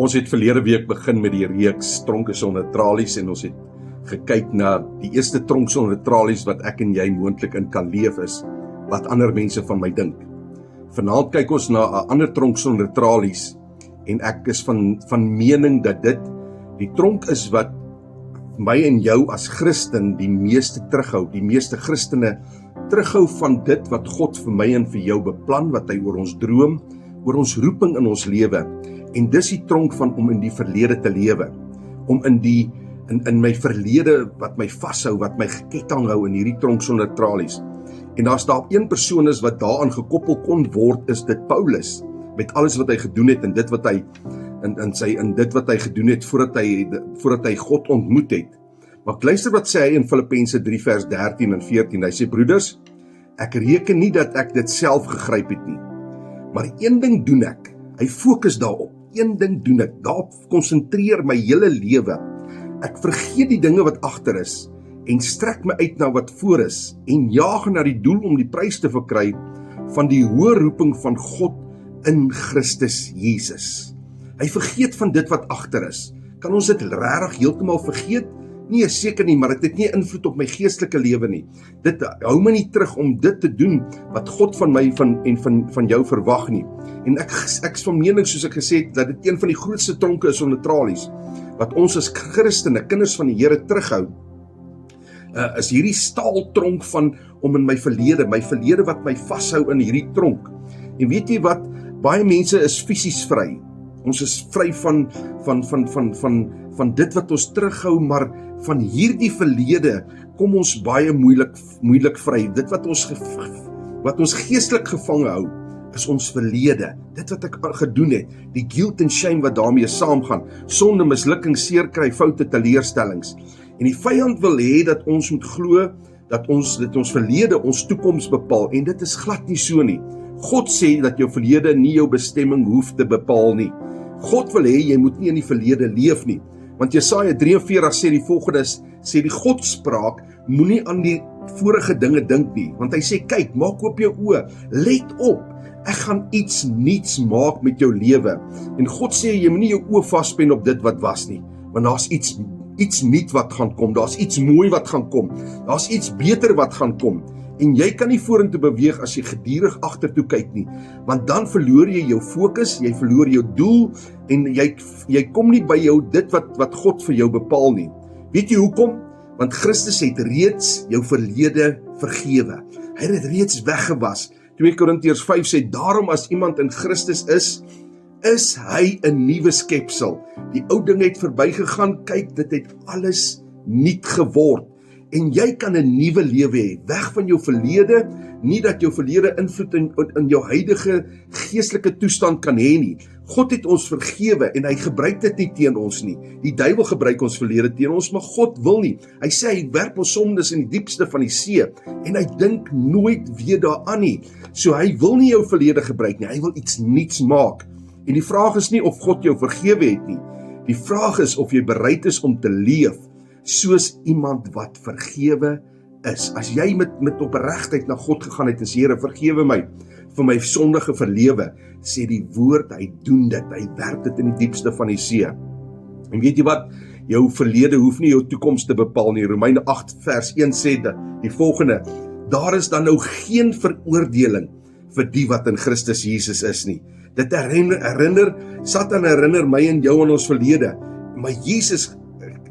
Ons het verlede week begin met die reeks Tronke sonder tralies en ons het gekyk na die eerste tronk sonder tralies wat ek en jy moontlik in kan leef is, wat ander mense van my dink. Vanaand kyk ons na 'n ander tronk sonder tralies en ek is van mening dat dit die tronk is wat my en jou as Christen die meeste terughou, die meeste Christene terughou van dit wat God vir my en vir jou beplan, wat hy oor ons droom, oor ons roeping in ons lewe. En dis die tronk van om in die verlede te lewe, om in my verlede wat my vashou, wat my geketting hou in hierdie tronk sonder tralies. En as daar een persoon is wat daaraan gekoppel kon word, is dit Paulus, met alles wat hy gedoen het en dit wat hy dit wat hy gedoen het voordat hy God ontmoet het. Maar luister wat sê hy in Filippense 3 vers 13 en 14. Hy sê, broeders, ek reken nie dat ek dit self gegryp het nie, maar een ding doen ek. Hy fokus daarop. Een ding doen ek, daarop konsentreer my hele lewe. Ek vergeet die dinge wat agter is en strek my uit na wat voor is en jaag na die doel om die prys te verkry van die hoë roeping van God in Christus Jesus. Hy vergeet van dit wat agter is. Kan ons dit regtig heeltemal vergeet? Nee, seker nie, maar dit het nie invloed op my geestelike lewe nie. Dit hou my nie terug om dit te doen wat God van my van jou verwag nie. En ek is van mening, soos ek gesê het, dat dit een van die grootste tronke is onder tralies, wat ons as Christene, kinders van die Here terughou, is hierdie staaltronk van om in my verlede wat my vashou in hierdie tronk. En weet jy wat, baie mense is fisies vry. Ons is vry van dit wat ons terughou, maar van hierdie verlede kom ons baie moeilik vry. Dit wat ons geestelik gevange hou, is ons verlede. Dit wat ek gedoen het, die guilt en shame wat daarmee saamgaan, sonde, mislukking, seerkry, foute, teleurstellings. En die vyand wil hê dat ons moet glo dat ons verlede ons toekoms bepaal, en dit is glad nie so nie. God sê dat jou verlede nie jou bestemming hoef te bepaal nie. God wil hê jy moet nie in die verlede leef nie. Want Jesaja 43 sê die volgende, sê die Godspraak, moenie aan die vorige dinge dink nie. Want hy sê, kyk, maak oop jou oë, let op, ek gaan iets niets maak met jou lewe. En God sê, jy moet nie jou oë vaspen op dit wat was nie. Want daar's iets nuut wat gaan kom, daar's iets mooi wat gaan kom, daar's iets beter wat gaan kom. En jy kan nie vorentoe beweeg as jy gedurig agtertoe kyk nie, want dan verloor jy jou fokus, jy verloor jou doel, en jy kom nie by jou dit wat God vir jou bepaal nie. Weet jy hoekom? Want Christus het reeds jou verlede vergewe. Hy het dit reeds weggewas. 2 Korintiërs 5 sê, daarom as iemand in Christus is hy 'n nuwe skepsel. Die ou ding het verbygegaan, kyk, dit het alles nuut geword. En jy kan 'n nuwe lewe hê, weg van jou verlede, nie dat jou verlede invloed in jou huidige geestelike toestand kan hê nie. God het ons vergewe en hy gebruik dit nie teen ons nie. Die duiwel gebruik ons verlede teen ons, maar God wil nie. Hy sê hy werp ons sondes in die diepste van die see en hy dink nooit weer daaraan nie. So hy wil nie jou verlede gebruik nie, hy wil iets nuuts maak. En die vraag is nie of God jou vergewe het nie. Die vraag is of jy bereid is om te leef soos iemand wat vergewe is. As jy met opregtheid na God gegaan het en sê, Here, vergewe my vir my sondige verlewe, sê die woord, hy doen dit, hy werk dit in die diepste van die see. En weet jy wat? Jou verlede hoef nie jou toekoms te bepaal nie. Romeine 8 vers 1 sê die volgende, daar is dan nou geen veroordeling vir die wat in Christus Jesus is nie. Dit Satan herinner my en jou aan ons verlede, maar Jesus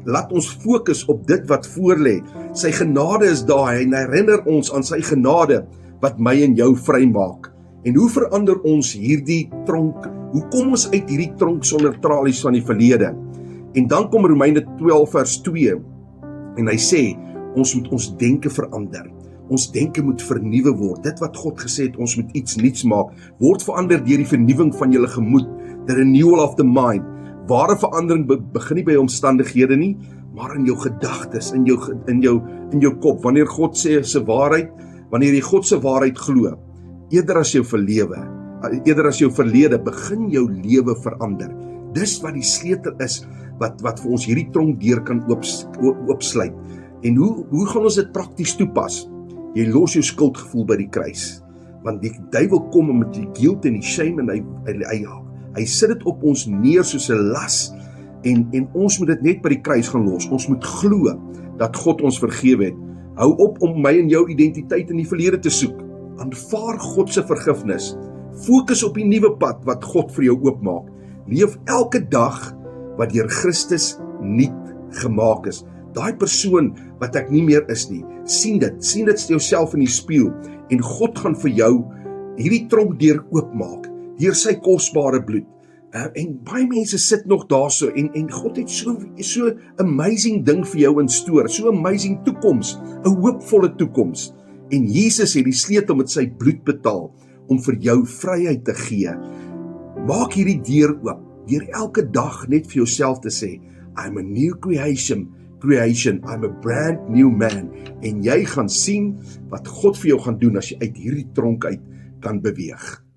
laat ons fokus op dit wat voor lê. Sy genade is daar, en herinner ons aan sy genade wat my en jou vry maak. En hoe verander ons hierdie tronk? Hoe kom ons uit hierdie tronk sonder tralies van die verlede? En dan kom Romeine 12 vers 2 en hy sê, ons moet ons denke verander. Ons denke moet vernuwe word. Dit wat God gesê het, ons moet iets nuuts maak, word verander deur die vernuwing van julle gemoed, the renewal of the mind. Ware verandering begin nie by omstandighede nie, maar in jou gedagtes, in jou kop. Wanneer jy God se waarheid glo, eerder as jou verlede, begin jou lewe verander. Dis wat die sleutel is, wat vir ons hierdie tronk deur kan oopsluit. En hoe gaan ons dit prakties toepas? Jy los jou skuldgevoel by die kruis, want die duiwel kom met die guilt en die shame, en Hy sit dit op ons neer soos 'n las en ons moet dit net by die kruis gaan los. Ons moet glo dat God ons vergewe het. Hou op om my en jou identiteit in die verlede te soek. Aanvaar God se vergifnis. Fokus op die nuwe pad wat God vir jou oopmaak. Leef elke dag wat deur Christus nuut gemaak is. Daai persoon wat ek nie meer is nie, sien dit jouself in die spieël en God gaan vir jou hierdie tronkdeur oopmaak deur sy kosbare bloed. En baie mense sit nog daarso en God het so amazing ding vir jou in stoor, so amazing toekoms, 'n hoopvolle toekoms. En Jesus het die sleutel met sy bloed betaal om vir jou vryheid te gee. Maak hierdie deur oop, deur elke dag net vir jouself te sê, I'm a new creation, I'm a brand new man. En jy gaan sien wat God vir jou gaan doen as jy uit hierdie tronk uit kan beweeg.